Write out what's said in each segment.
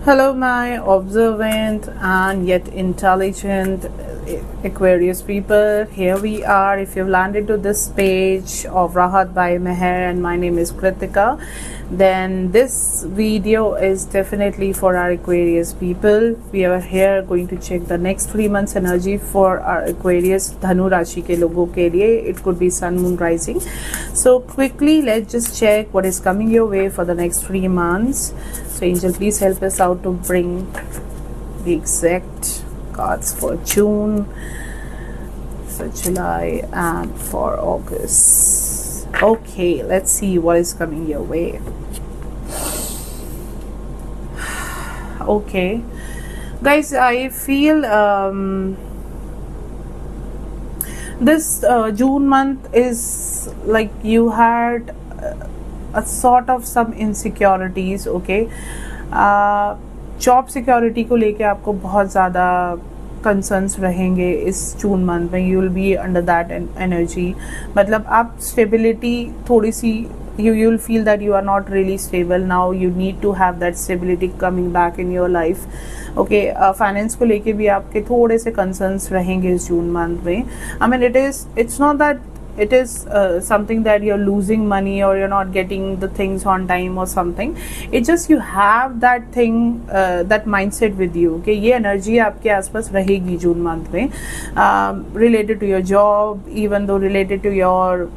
Hello, my observant and yet intelligent Aquarius people. Here we are. If you've landed to this page of Rahat by Meher, and my name is Kritika, then this video is definitely for our Aquarius people. We are here going to check the next 3 months energy for our Aquarius Dhanu Rashi ke logo ke liye. It could be Sun, Moon, Rising. So quickly, let's just check what is coming your way for the next 3 months. So Angel, please help us out to bring the exact cards for June, for July, and for August. Okay, let's see what is coming your way. Okay, guys, I feel this June month is like you had a sort of some insecurities. Okay, job security को लेके आपको बहुत ज़्यादा concerns रहेंगे इस June month में. You will be under that energy. मतलब आप स्टेबिलिटी थोड़ी सी you will feel that you are not really stable now. You need to have that stability coming back in your life. Okay, finance को लेके भी आपके थोड़े से कंसर्न्स रहेंगे इस जून मंथ में. I mean, it's not that it is something that you're losing money or you're not getting the things on time or something. It's just you have that thing, that mindset with you. Okay, ये energy आपके आसपास रहेगी जून month में, related to your job, even though related to your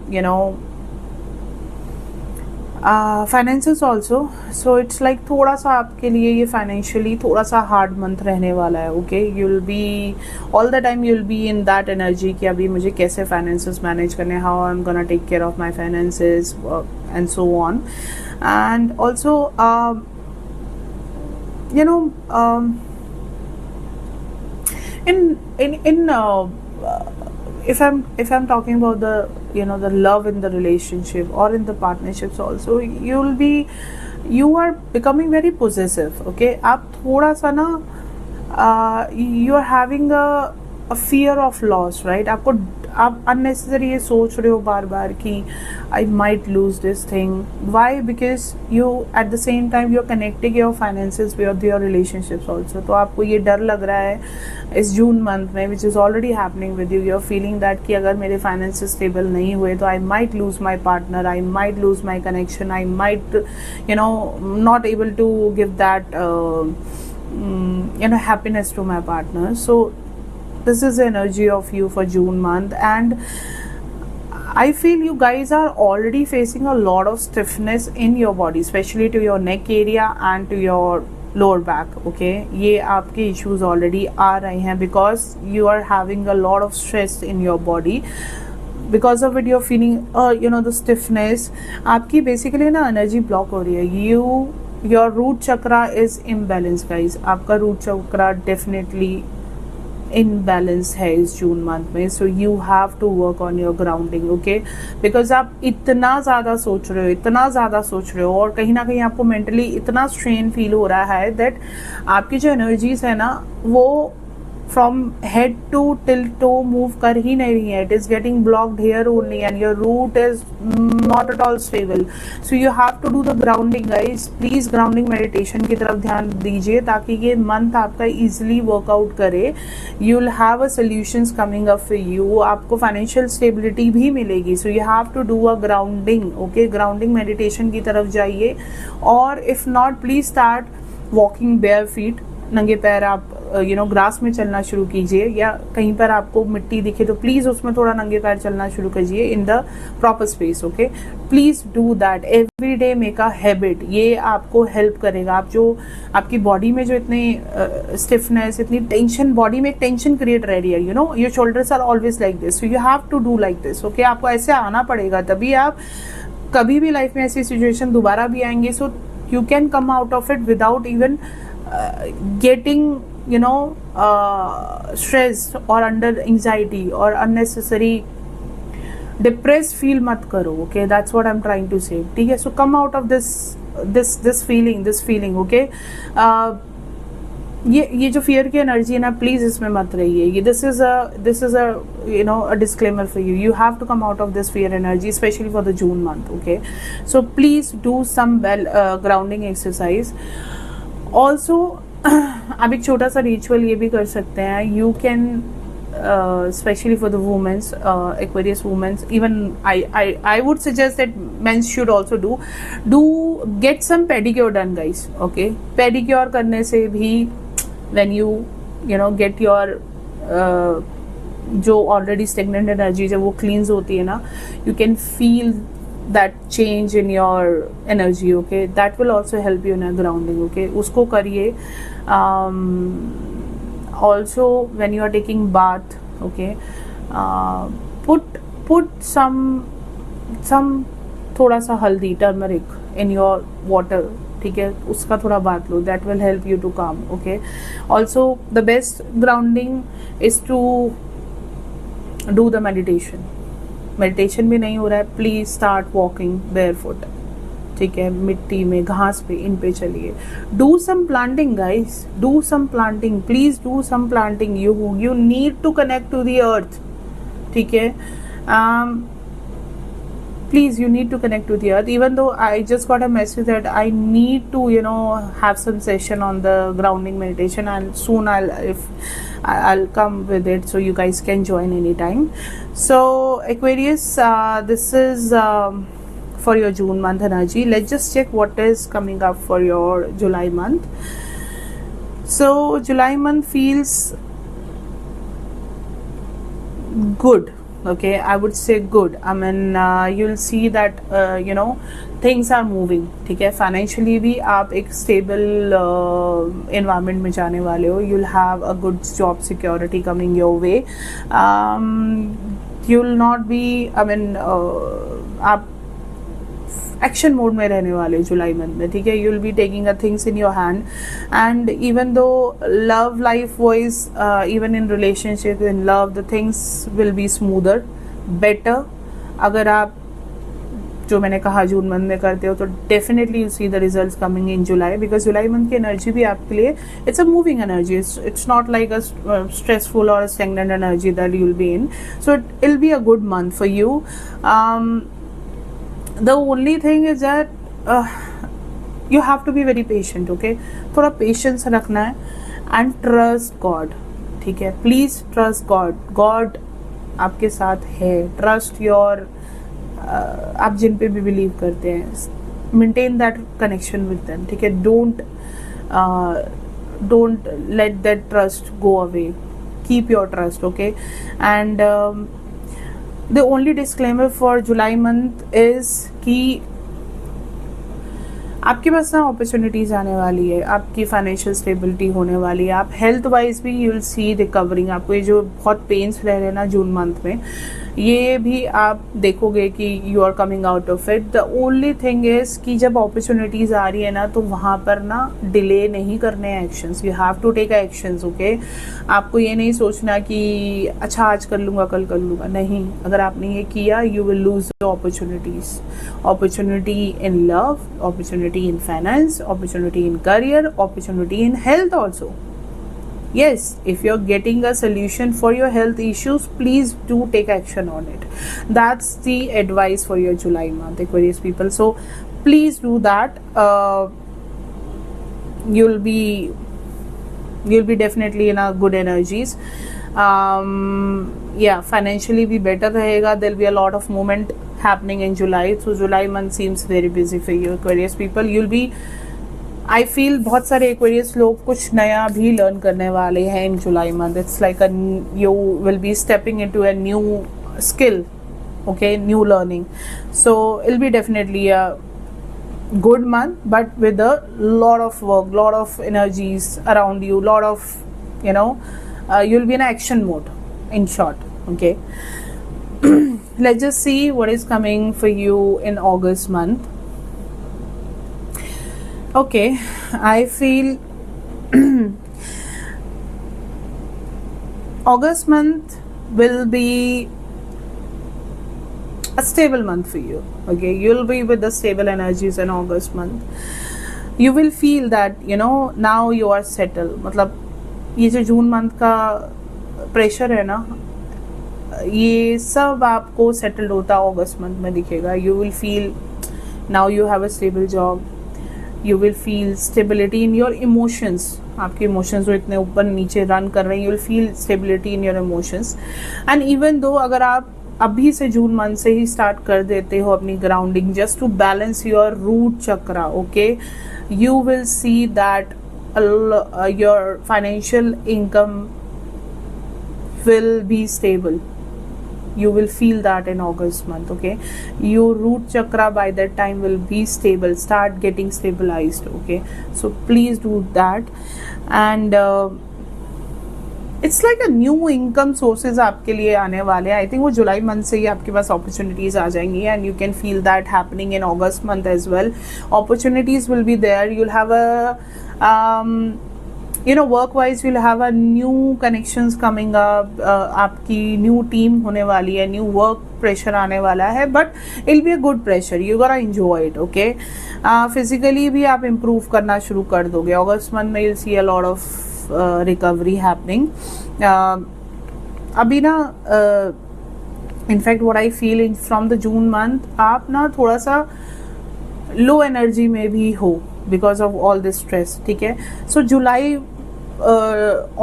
finances also. So it's like थोड़ा सा आपके लिए ये फाइनेंशियली थोड़ा सा हार्ड मंथ रहने वाला है. Okay, you will be all the time you will be in that energy कि अभी मुझे कैसे फाइनेंसेस मैनेज करने, how I am gonna take care of my finances and so on. And also if I'm talking about the the love in the relationship or in the partnerships also, you are becoming very possessive. Okay, आप थोड़ा सा ना you are having a fear of loss, right? आप unnecessary ये सोच रहे हो बार बार कि I might lose this thing. Why? Because you at the same time you're connecting your finances with your relationships also. तो आपको ये डर लग रहा है इस जून मंथ में, which is already happening with you. You're feeling that कि अगर मेरे finances stable नहीं हुए तो I might lose my partner, I might lose my connection, I might not able to give that happiness to my partner. So this is the energy of you for June month, and I feel you guys are already facing a lot of stiffness in your body, especially to your neck area and to your lower back. Okay, ये आपके issues already आ रहे हैं because you are having a lot of stress in your body. Because of it you're feeling the stiffness. आपकी basically ना energy block हो रही है. Your root chakra is imbalanced, guys. आपका root chakra definitely इनबैलेंस है इस June month में. So you have to work on your grounding. Okay, because आप इतना ज़्यादा सोच रहे हो और कहीं ना कहीं आपको मेंटली इतना स्ट्रेन फील हो रहा है दैट आपकी जो एनर्जीज है ना वो from head to till toe move कर ही नहीं रही है. It is getting blocked here only and your root is not at all stable. So you have to do the grounding, guys. Please grounding meditation की तरफ ध्यान दीजिए ताकि ये मंथ आपका easily workout करे. You will have a solutions coming up for you. आपको financial stability भी मिलेगी. So you have to do a grounding. Okay, grounding meditation की तरफ जाइए. और if not, please start walking bare feet. नंगे पैर आप ग्रास में चलना शुरू कीजिए, या कहीं पर आपको मिट्टी दिखे तो प्लीज उसमें थोड़ा नंगे पैर चलना शुरू कीजिए in the proper space. Okay, please do that every day, make a habit. ये आपको हेल्प करेगा. आप जो आपकी बॉडी में जो इतनी स्टिफनेस, इतनी टेंशन, बॉडी में एक टेंशन क्रिएट रह रही है, your shoulders are always like this. So you have to do like this. Okay, आपको ऐसे आना पड़ेगा, तभी आप कभी भी लाइफ में ऐसी सिचुएशन दोबारा भी आएंगे. So you can come out of it without even getting stressed or under anxiety or unnecessary depressed feel मत करो. Okay, that's what I'm trying to say. ठीक है, so come out of this feeling. Okay, ये जो fear की energy है ना, please इसमें मत रहिए. ये this is a disclaimer for you. You have to come out of this fear energy, specially for the June month. Okay, so please do some grounding exercise. Also आप एक छोटा सा रिचुअल ये भी कर सकते हैं. You can especially for the women's Aquarius women's, even I would suggest that men should also do get some pedicure done, guys. Okay, pedicure करने से भी when you know get your जो ऑलरेडी स्टेगनेंट एनर्जी जब वो क्लींस होती है ना, you can feel that change in your energy. Okay, that will also help you in a grounding. Okay, उसको करिए. Also when you are taking bath, okay, put some थोड़ा सा हल्दी, turmeric in your water. ठीक है, उसका थोड़ा बात लो. That will help you to calm. Okay, also the best grounding is to do the meditation. Meditation भी नहीं हो रहा है, प्लीज स्टार्ट वॉकिंग बेयरफुट. ठीक है, मिट्टी में, घास पे, इन पे चलिए. Do some planting guys, do some planting, please do some planting. You need to connect to the earth. ठीक है, please, you need to connect to the earth. Even though I just got a message that I need to have some session on the grounding meditation, and soon I'll come with it, so you guys can join anytime. So Aquarius, this is for your June month energy. Let's just check what is coming up for your July month. So July month feels good. Okay, I would say good. I mean, you'll see that things are moving. ठीक है, financially भी आप एक stable environment में जाने वाले हो. You'll have a good job security coming your way. You'll not be, I mean, आप एक्शन मोड में रहने वाले जुलाई मंथ में. ठीक है, you will be taking a things in your hand. And even though love life wise, even in relationship, in love, the things will be smoother, better. अगर आप, जो मैंने कहा, जून मंथ में करते हो तो definitely you see the results coming in July, because July month की एनर्जी भी आपके लिए it's a moving energy. It's not like a stressful और stagnant energy that you will be in. So it will be a good month for you. The only thing is that you have to be very patient. Okay, थोड़ा patience रखना है and trust God. ठीक है, please trust God. God आपके साथ है. Trust your, आप जिन पे भी बिलीव करते हैं, maintain that connection with them. ठीक है, don't let that trust go away. Keep your trust. Okay, and the only disclaimer for July month is कि आपके पास ना अपॉर्चुनिटीज आने वाली है, आपकी फाइनेंशियल स्टेबिलिटी होने वाली है. आप हेल्थ वाइज भी यू विल सी रिकवरिंग. आपको ये जो बहुत पेन्स रह रहे हैं ना जून मंथ में, ये भी आप देखोगे कि you are coming out of it. The only thing is कि जब अपॉर्चुनिटीज आ रही है ना, तो वहाँ पर ना डिले नहीं करने हैं actions. You have to take actions. Okay, आपको ये नहीं सोचना कि अच्छा आज कर लूँगा, कल कर लूँगा. नहीं, अगर आपने ये किया, you will lose the opportunities. Opportunity in love, opportunity in finance, opportunity in career, opportunity in health also. Yes, if you're getting a solution for your health issues, please do take action on it. That's the advice for your July month, Aquarius people. So please do that. You'll be definitely in a good energies. Yeah, financially भी better रहेगा. There'll be a lot of movement happening in July. So July month seems very busy for you, Aquarius people. You'll be, I feel, बहुत सारे Aquarius लोग कुछ नया भी learn करने वाले हैं in July month. It's like you will be stepping into a new skill. Okay, new learning. So it'll be definitely a good month, but with a lot of work, lot of energies around you, lot of you'll be in action mode, in short. Okay. Let's just see what is coming for you in August month. Okay, I feel August month will be a stable month for you. Okay, you'll be with the stable energies in August month. You will feel that now you are settled. मतलब ये जो June month का pressure है ना, ये सब आपको settled होता अगस्त मंथ में दिखेगा. You will feel now you have a stable job. You will feel stability in your emotions. आपके इमोशंस जो इतने ऊपर नीचे रन कर रहे हैं, you will feel stability in your emotions. And even though अगर आप अभी से जून मंथ से ही स्टार्ट कर देते हो अपनी grounding just to balance your root chakra, okay, you will see that your financial income will be stable. You will feel that in August month, okay? Your root chakra by that time will be stable, start getting stabilized, okay? So please do that. And it's like a new income sources आपके लिए आने वाले हैं. I think वो जुलाई month से ही आपके पास opportunities आ जाएंगी, and you can feel that happening in August month as well. Opportunities will be there. You'll have a work wise you'll have a new connections coming up. आपकी new team होने वाली है, new work pressure आने वाला है, but it'll be a good pressure. You gotta enjoy it, okay? Physically भी आप improve करना शुरू कर दोगे. August month में you'll see a lot of recovery happening. अभी ना in fact what I feel from the June month आप ना थोड़ा सा लो एनर्जी में भी हो because of all this stress, ठीक है? So July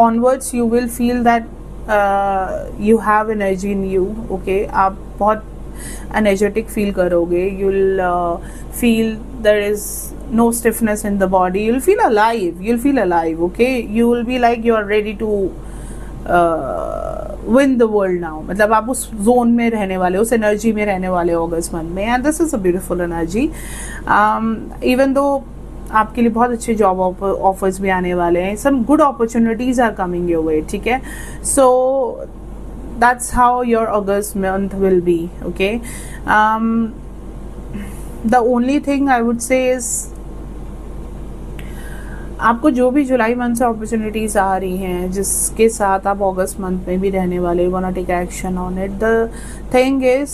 onwards you will feel that you have energy in you, okay? आप बहुत एनर्जेटिक फील करोगे. You will feel there is no stiffness in the body. You'll feel alive, okay? You will be like you are ready to win the world now. मतलब आप उस zone में रहने वाले, उस एनर्जी में रहने वाले अगस्त मंथ में, and this is a beautiful energy. Even though आपके लिए बहुत अच्छे जॉब ऑफर्स भी आने वाले हैं. Some good opportunities are coming your way, ठीक है? सो that's how your August month will be, okay? The only thing I would say is आपको जो भी जुलाई मंथ से अपॉर्चुनिटीज आ रही हैं जिसके साथ आप अगस्त मंथ में भी रहने वाले, you gonna take action on it. The thing is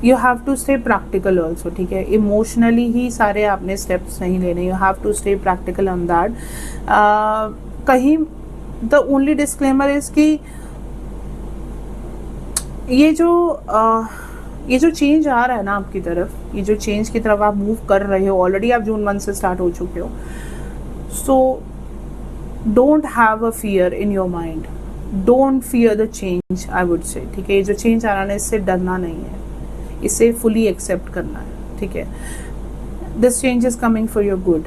you have to stay practical also, ठीक है? इमोशनली ही सारे आपने स्टेप्स नहीं लेने. You have to stay practical on that. कहीं द ओनली डिस्क्लेमर इज कि ये जो चेंज आ रहा है ना आपकी तरफ, ये जो चेंज की तरफ आप मूव कर रहे हो, ऑलरेडी आप जून मंथ से स्टार्ट हो चुके हो. So don't have a fear in your mind, don't fear the change, I would say, ठीक है? ये जो चेंज आ रहा है इससे डरना नहीं है, इसे फुली एक्सेप्ट करना है, ठीक है? This change is coming for your good.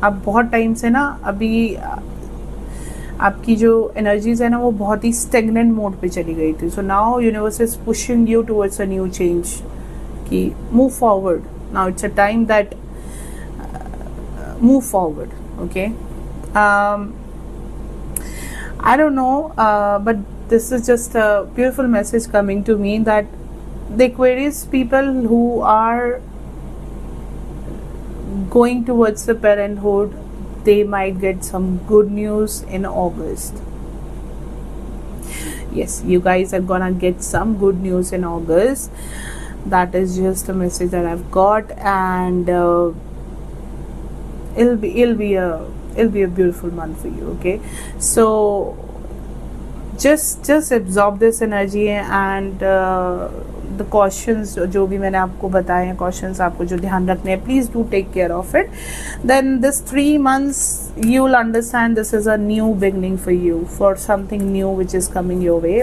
आप बहुत टाइम से ना अभी आपकी जो एनर्जीज है ना वो बहुत ही स्टेगनेंट मोड पे चली गई थी. So now universe is pushing you towards a new change कि move forward. Now it's a time that move forward, okay? I don't know, but this is just a beautiful message coming to me that the Aquarius people who are going towards the parenthood, they might get some good news in August. Yes, you guys are gonna get some good news in August. That is just a message that I've got, and it'll be a beautiful month for you, okay? So just absorb this energy and the cautions जो भी मैंने आपको बताए हैं, cautions आपको जो ध्यान रखने हैं, please do take care of it. Then this 3 months you will understand this is a new beginning for you, for something new which is coming your way,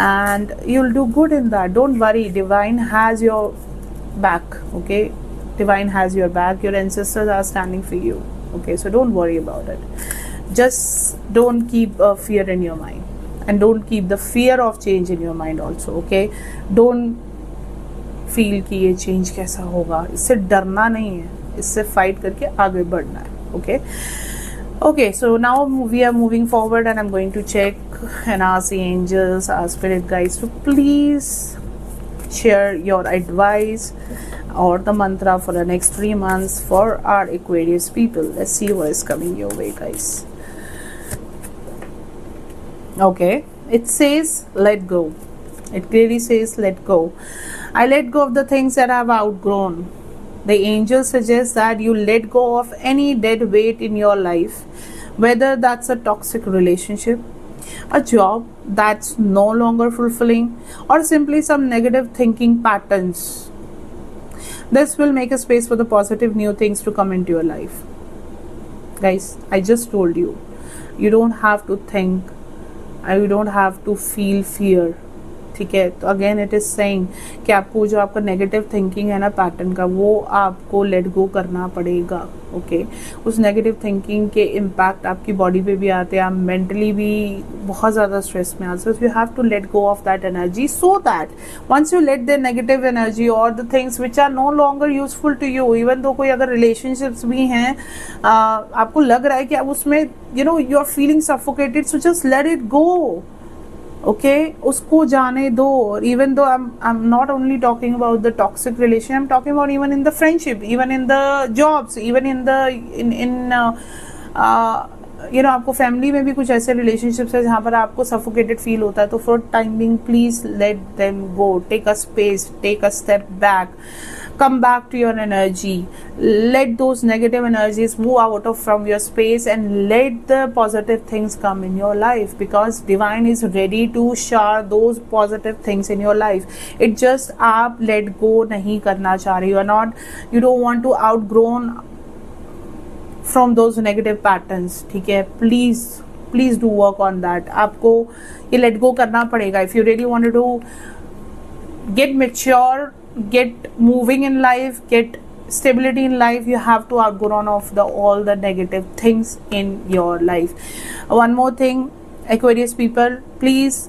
and you'll do good in that. Don't worry, divine has your back, okay? Divine has your back. Your ancestors are standing for you, okay? So don't worry about it. Just don't keep fear in your mind. And don't keep the fear of change in your mind also, okay? Don't feel कि ये change कैसा होगा, इससे डरना नहीं है, इससे fight करके आगे बढ़ना है, okay? Okay, so now we are moving forward and I'm going to check and ask the angels, our spirit guides to please share your advice or the mantra for the next 3 months for our Aquarius people. Let's see what is coming your way, guys. Okay, it says let go. It clearly says let go. I let go of the things that I've outgrown. The angel suggests that you let go of any dead weight in your life, whether that's a toxic relationship, a job that's no longer fulfilling, or simply some negative thinking patterns. This will make a space for the positive new things to come into your life. Guys, I just told you, you don't have to think, you don't have to feel fear. ठीक है, तो again it is saying कि आपको जो आपका negative thinking है ना pattern का, वो आपको लेट गो करना पड़ेगा. ओके, उस नेगेटिव थिंकिंग के इम्पैक्ट आपकी बॉडी पे भी आते हैं, आप मेंटली भी बहुत ज़्यादा स्ट्रेस में आते हैं. You have to let go of that energy so that once you let the negative energy और the things which are no longer useful to you, even though कोई अगर रिलेशनशिप्स भी हैं, आपको लग रहा है कि आप उसमें you are feeling suffocated, so just let it go. Okay, उसको जाने दो. Even though I'm not only talking about the toxic relation, I'm talking about even in the friendship, even in the jobs, even in the आपको family में भी कुछ ऐसे relationships है जहाँ पर आपको सफोकेटेड फील होता है. तो for timing please let them go, take a space, take a step back, come back to your energy, let those negative energies move out from your space and let the positive things come in your life, because divine is ready to shower those positive things in your life. It just आप let go नहीं करना चाह रही, you don't want to outgrown from those negative patterns. ठीक है, please do work on that. आपको ये let go करना पड़ेगा. If you really want to get mature, get moving in life, get stability in life, you have to outgrow of all the negative things in your life. One more thing, Aquarius people, please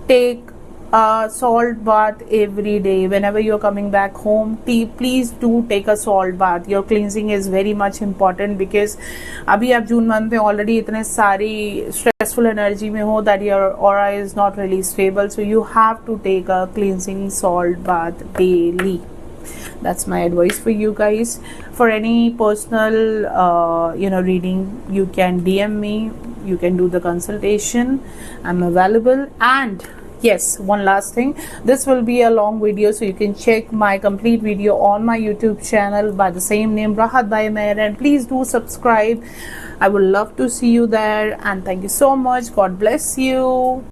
take a salt bath every day. Whenever you're coming back home, please do take a salt bath. Your cleansing is very much important, because अभी आप जून month में already इतने सारी stressful energy में हो that your aura is not really stable, so you have to take a cleansing salt bath daily. That's my advice for you guys. For any personal reading, you can DM me, you can do the consultation, I'm available. And yes, one last thing, this will be a long video, so you can check my complete video on my YouTube channel by the same name, Rahat by Meher, and please do subscribe. I would love to see you there, and thank you so much. God bless you.